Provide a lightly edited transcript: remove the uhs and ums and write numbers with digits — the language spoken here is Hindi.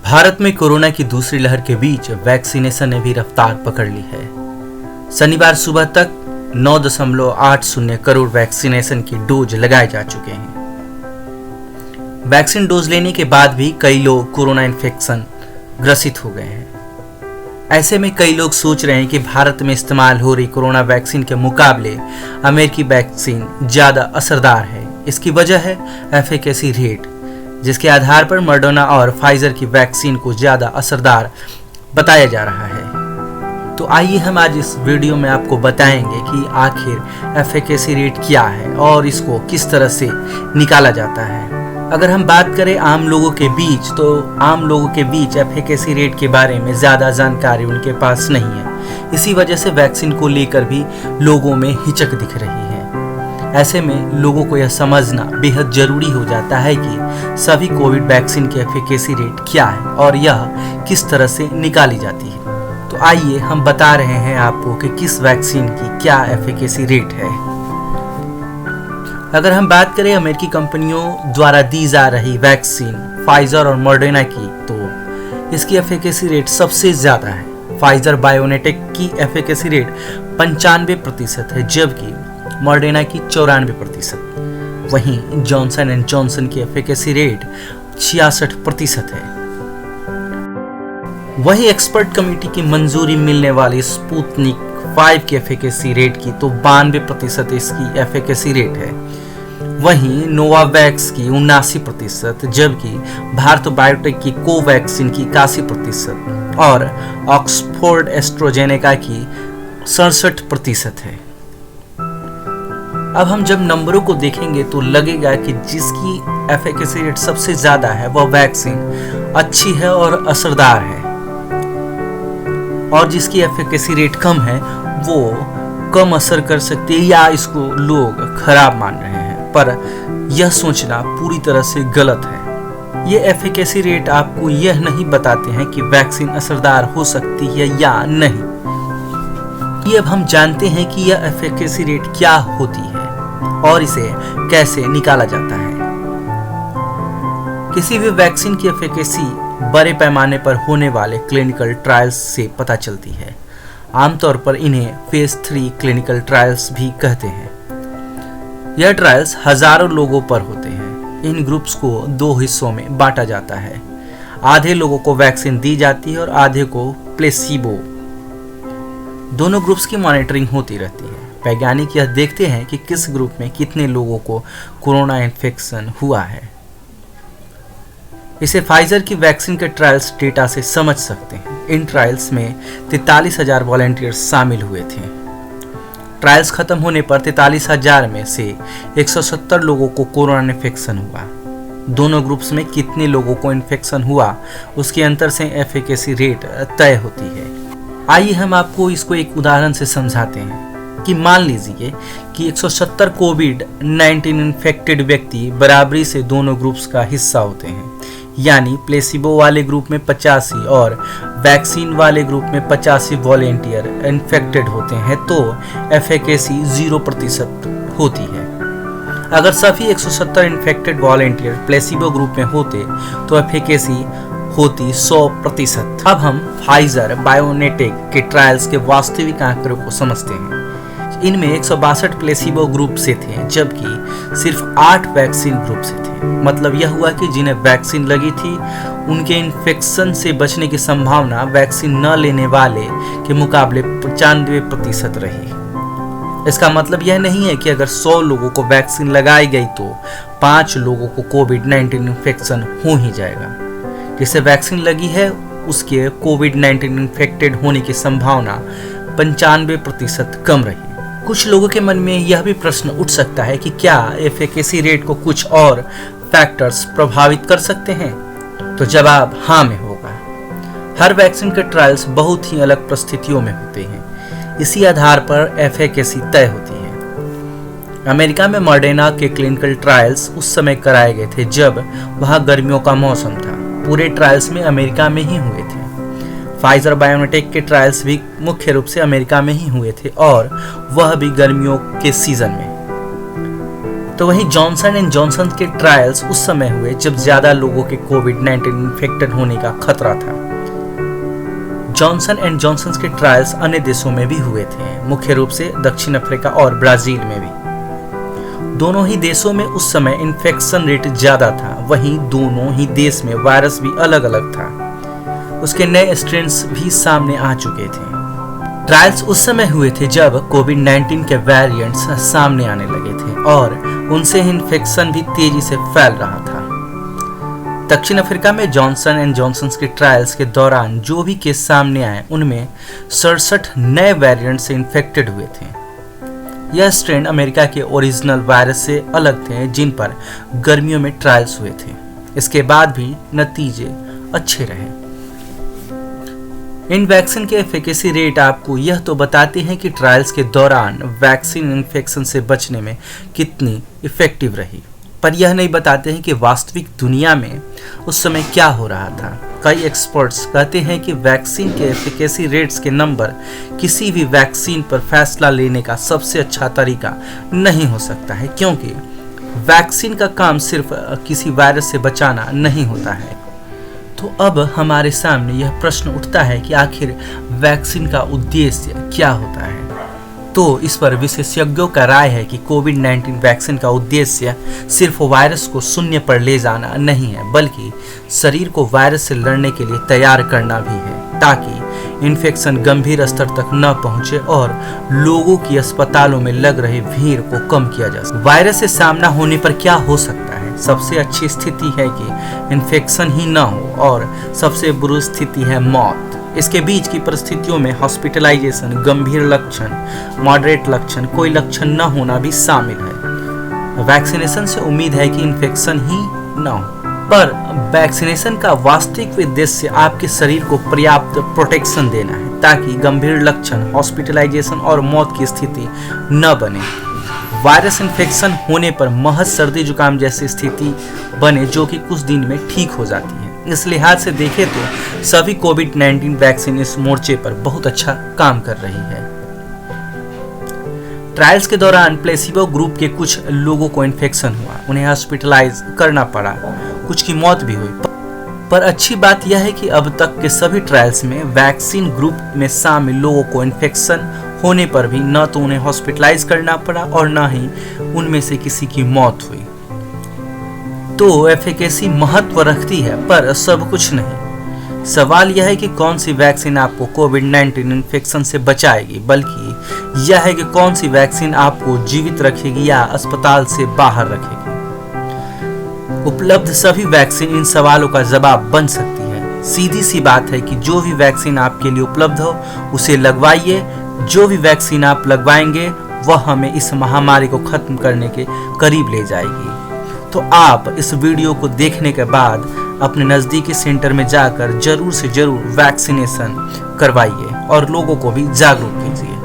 भारत में कोरोना की दूसरी लहर के बीच वैक्सीनेशन ने भी रफ्तार पकड़ ली है। शनिवार सुबह तक 9.80 करोड़ वैक्सीनेशन की डोज लगाए जा चुके हैं। वैक्सीन डोज लेने के बाद भी कई लोग कोरोना इन्फेक्शन ग्रसित हो गए हैं। ऐसे में कई लोग सोच रहे हैं कि भारत में इस्तेमाल हो रही कोरोना वैक्सीन के मुकाबले अमेरिकी वैक्सीन ज़्यादा असरदार है। इसकी वजह है एफिकेसी रेट, जिसके आधार पर मॉडर्ना और फाइजर की वैक्सीन को ज़्यादा असरदार बताया जा रहा है। तो आइए हम आज इस वीडियो में आपको बताएंगे कि आखिर एफिकेसी रेट क्या है और इसको किस तरह से निकाला जाता है। अगर हम बात करें आम लोगों के बीच, तो आम लोगों के बीच एफिकेसी रेट के बारे में ज़्यादा जानकारी उनके पास नहीं है। इसी वजह से वैक्सीन को लेकर भी लोगों में हिचक दिख रही है। ऐसे में लोगों को यह समझना बेहद जरूरी हो जाता है कि सभी कोविड वैक्सीन की एफिकेसी रेट क्या है और यह किस तरह से निकाली जाती है। तो आइए हम बता रहे हैं आपको कि किस वैक्सीन की क्या एफिकेसी रेट है। अगर हम बात करें अमेरिकी कंपनियों द्वारा दी जा रही वैक्सीन फाइजर और मॉडर्ना की, तो इसकी एफिकेसी रेट सबसे ज्यादा है। फाइजर बायोनेटेक की एफिकेसी रेट 95% है, जबकि मॉडर्ना की 94%। वहीं जॉनसन एंड जॉनसन की एफिकेसी रेट 66% है। वहीं एक्सपर्ट कमेटी की मंजूरी मिलने वाली स्पुतनिक 5 की एफिकेसी रेट की तो 92% इसकी एफिकेसी रेट है। वहीं नोवावैक्स की 79%, जबकि भारत बायोटेक की कोवैक्सीन की 81% और ऑक्सफोर्ड एस्ट्राजेनेका की 67% है। अब हम जब नंबरों को देखेंगे तो लगेगा कि जिसकी एफिकेसी रेट सबसे ज्यादा है वह वैक्सीन अच्छी है और असरदार है, और जिसकी एफिकेसी रेट कम है वो कम असर कर सकती है या इसको लोग खराब मान रहे हैं। पर यह सोचना पूरी तरह से गलत है। ये एफिकेसी रेट आपको यह नहीं बताते हैं कि वैक्सीन असरदार हो सकती है या नहीं। ये अब हम जानते हैं कि यह एफिकेसी रेट क्या होती है और इसे कैसे निकाला जाता है। किसी भी वैक्सीन की एफिकेसी बड़े पैमाने पर होने वाले क्लिनिकल ट्रायल्स से पता चलती है। आमतौर पर इन्हें फेज 3 क्लिनिकल ट्रायल्स भी कहते हैं। यह ट्रायल्स हजारों लोगों पर होते हैं। इन ग्रुप्स को 2 हिस्सों में बांटा जाता है। आधे लोगों को वैक्सीन दी जाती है और आधे को प्लेसिबो। दोनों ग्रुप्स की मॉनिटरिंग होती रहती है। वैज्ञानिक यह देखते हैं कि किस ग्रुप में कितने लोगों को कोरोना इन्फेक्शन हुआ है। इसे फाइजर की वैक्सीन के ट्रायल्स डेटा से समझ सकते हैं। इन ट्रायल्स में 43,000 वॉलंटियर्स शामिल हुए थे। ट्रायल्स खत्म होने पर 43,000 में से 170 लोगों को कोरोना इन्फेक्शन हुआ। दोनों ग्रुप्स में कितने लोगों को इन्फेक्शन हुआ उसके अंतर से एफिकेसी रेट तय होती है। आइए हम आपको इसको एक उदाहरण से समझाते हैं कि मान लीजिए कि 170 कोविड-19 इन्फेक्टेड व्यक्ति बराबरी से दोनों ग्रुप्स का हिस्सा होते हैं, यानी प्लेसिबो वाले ग्रुप में 85 और वैक्सीन वाले ग्रुप में 85 वॉलेंटियर इन्फेक्टेड होते हैं, तो एफिकेसी 0% होती है। अगर सभी 170 इन्फेक्टेड वॉलेंटियर प्लेसिबो ग्रुप में होते तो एफिकेसी होती 100%। अब हम फाइजर बायोनेटेक के ट्रायल्स के वास्तविक आंकड़ों को समझते हैं। इनमें 162 प्लेसिबो ग्रुप से थे, जबकि सिर्फ 8 वैक्सीन ग्रुप से थे। मतलब यह हुआ कि जिन्हें वैक्सीन लगी थी उनके इन्फेक्शन से बचने की संभावना वैक्सीन न लेने वाले के मुकाबले 95% रही। इसका मतलब यह नहीं है कि अगर 100 लोगों को वैक्सीन लगाई गई तो 5 लोगों को कोविड-19 इन्फेक्शन हो ही जाएगा। जिसे वैक्सीन लगी है उसके कोविड-19 इन्फेक्टेड होने की संभावना 95% कम रही। कुछ लोगों के मन में यह भी प्रश्न उठ सकता है कि क्या एफिकेसी रेट को कुछ और फैक्टर्स प्रभावित कर सकते हैं? तो जवाब हाँ में होगा। हर वैक्सीन के ट्रायल्स बहुत ही अलग परिस्थितियों में होते हैं। इसी आधार पर एफिकेसी तय होती है। अमेरिका में मॉडर्ना के क्लिनिकल ट्रायल्स उस समय कराए गए थे जब वहाँ गर्मियों का मौसम था। पूरे ट्रायल्स में अमेरिका में ही हुए थे। फाइजर बायोनेटेक के ट्रायल्स भी मुख्य रूप से अमेरिका में ही हुए थे और वह भी गर्मियों के सीजन में। तो वहीं जॉनसन एंड जॉनसन के ट्रायल्स उस समय हुए जब ज्यादा लोगों के कोविड-19 इन्फेक्टेड होने का खतरा था। जॉनसन एंड जॉनसन के ट्रायल्स अन्य देशों में भी हुए थे, मुख्य रूप से दक्षिण अफ्रीका और ब्राजील में भी। दोनों ही देशों में उस समय इन्फेक्शन रेट ज्यादा था, वहीं दोनों ही देश में वायरस भी अलग अलग था। उसके नए स्ट्रेन्स भी सामने आ चुके थे। ट्रायल्स उस समय हुए थे जब कोविड-19 के वेरिएंट्स सामने आने लगे थे और उनसे इन्फेक्शन भी तेजी से फैल रहा था। दक्षिण अफ्रीका में जॉनसन एंड जॉनसन के ट्रायल्स के दौरान जो भी केस सामने आए उनमें 67 नए वेरिएंट से इन्फेक्टेड हुए थे। यह स्ट्रेन अमेरिका के ओरिजिनल वायरस से अलग थे, जिन पर गर्मियों में ट्रायल्स हुए थे। इसके बाद भी नतीजे अच्छे रहे। इन वैक्सीन के एफिकेसी रेट आपको यह तो बताते हैं कि ट्रायल्स के दौरान वैक्सीन इन्फेक्शन से बचने में कितनी इफेक्टिव रही, पर यह नहीं बताते हैं कि वास्तविक दुनिया में उस समय क्या हो रहा था। कई एक्सपर्ट्स कहते हैं कि वैक्सीन के एफिकेसी रेट्स के नंबर किसी भी वैक्सीन पर फैसला लेने का सबसे अच्छा तरीका नहीं हो सकता है, क्योंकि वैक्सीन का काम सिर्फ किसी वायरस से बचाना नहीं होता है। तो अब हमारे सामने यह प्रश्न उठता है कि आखिर वैक्सीन का उद्देश्य क्या होता है। तो इस पर विशेषज्ञों का राय है कि कोविड-19 वैक्सीन का उद्देश्य सिर्फ वायरस को शून्य पर ले जाना नहीं है, बल्कि शरीर को वायरस से लड़ने के लिए तैयार करना भी है, ताकि इन्फेक्शन गंभीर स्तर तक न पहुंचे और लोगों की अस्पतालों में लग रही भीड़ को कम किया जा सके। वायरस से सामना होने पर क्या हो सकता है? सबसे अच्छी स्थिति है कि इन्फेक्शन ही न हो और सबसे बुरी स्थिति है मौत। इसके बीच की परिस्थितियों में हॉस्पिटलाइजेशन, गंभीर लक्षण, मॉडरेट लक्षण, कोई लक्षण न होना भी शामिल है। वैक्सीनेशन से उम्मीद है कि इन्फेक्शन ही न हो, पर वैक्सीनेशन का वास्तविक उद्देश्य आपके शरीर को पर्याप्त प्रोटेक्शन देना है, ताकि गंभीर लक्षण, हॉस्पिटलाइजेशन और मौत की स्थिति न बने। वायरस इन्फेक्शन होने पर महज सर्दी जुकाम जैसी स्थिति बने, जो कि कुछ दिन में ठीक हो जाती है। इस लिहाज से देखें तो सभी कोविड-19 वैक्सीन इस मोर्चे पर बहुत अच्छा काम कर रही है। ट्रायल्स के दौरान प्लेसिबो ग्रुप के कुछ लोगों को इन्फेक्शन हुआ, उन्हें हॉस्पिटलाइज करना पड़ा, कुछ की मौत भी हुई। पर अच्छी बात यह है कि अब तक के सभी ट्रायल्स में वैक्सीन ग्रुप में शामिल लोगों को इन्फेक्शन होने पर भी न तो उन्हें हॉस्पिटलाइज करना पड़ा और न ही उनमें से किसी की मौत हुई। तो एफिकेसी महत्व रखती है, पर सब कुछ नहीं। सवाल यह है कि कौन सी वैक्सीन आपको कोविड-19 इन्फेक्शन से बचाएगी, बल्कि यह है कि कौन सी वैक्सीन आपको जीवित रखेगी या अस्पताल से बाहर रखेगी। उपलब्ध सभी वैक्सीन इन सवालों का जवाब बन सकती है। सीधी सी बात है कि जो भी वैक्सीन आपके लिए उपलब्ध हो उसे लगवाइए। जो भी वैक्सीन आप लगवाएंगे वह हमें इस महामारी को खत्म करने के करीब ले जाएगी। तो आप इस वीडियो को देखने के बाद अपने नज़दीकी सेंटर में जाकर जरूर से जरूर वैक्सीनेशन करवाइए और लोगों को भी जागरूक कीजिए।